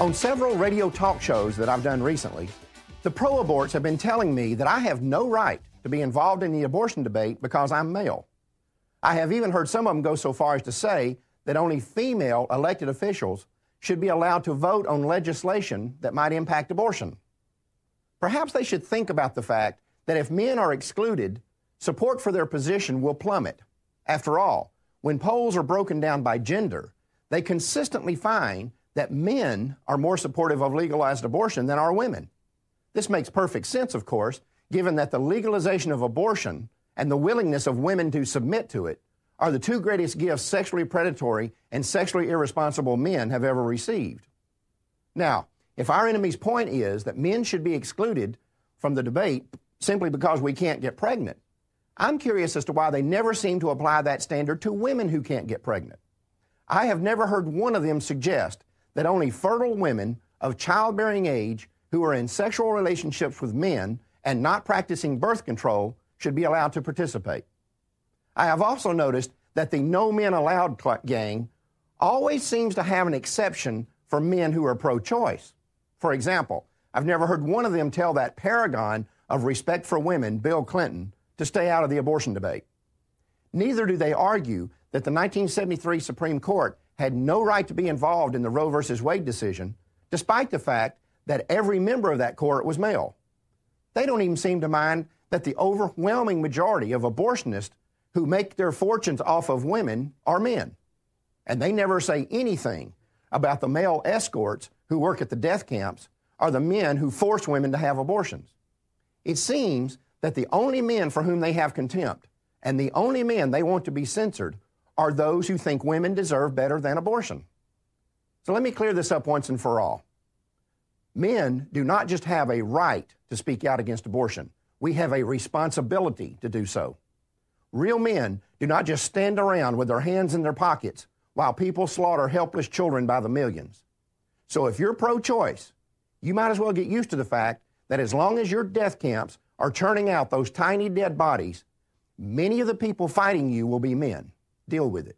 On several radio talk shows that I've done recently, the pro-aborts have been telling me that I have no right to be involved in the abortion debate because I'm male. I have even heard some of them go so far as to say that only female elected officials should be allowed to vote on legislation that might impact abortion. Perhaps they should think about the fact that if men are excluded, support for their position will plummet. After all, when polls are broken down by gender, they consistently find that men are more supportive of legalized abortion than are women. This makes perfect sense, of course, given that the legalization of abortion and the willingness of women to submit to it are the two greatest gifts sexually predatory and sexually irresponsible men have ever received. Now, if our enemy's point is that men should be excluded from the debate simply because we can't get pregnant, I'm curious as to why they never seem to apply that standard to women who can't get pregnant. I have never heard one of them suggest that only fertile women of childbearing age who are in sexual relationships with men and not practicing birth control should be allowed to participate. I have also noticed that the No Men Allowed gang always seems to have an exception for men who are pro-choice. For example, I've never heard one of them tell that paragon of respect for women, Bill Clinton, to stay out of the abortion debate. Neither do they argue that the 1973 Supreme Court had no right to be involved in the Roe v. Wade decision, despite the fact that every member of that court was male. They don't even seem to mind that the overwhelming majority of abortionists who make their fortunes off of women are men. And they never say anything about the male escorts who work at the death camps or the men who force women to have abortions. It seems that the only men for whom they have contempt and the only men they want to be censored are those who think women deserve better than abortion. So let me clear this up once and for all. Men do not just have a right to speak out against abortion. We have a responsibility to do so. Real men do not just stand around with their hands in their pockets while people slaughter helpless children by the millions. So if you're pro-choice, you might as well get used to the fact that as long as your death camps are churning out those tiny dead bodies, many of the people fighting you will be men. Deal with it.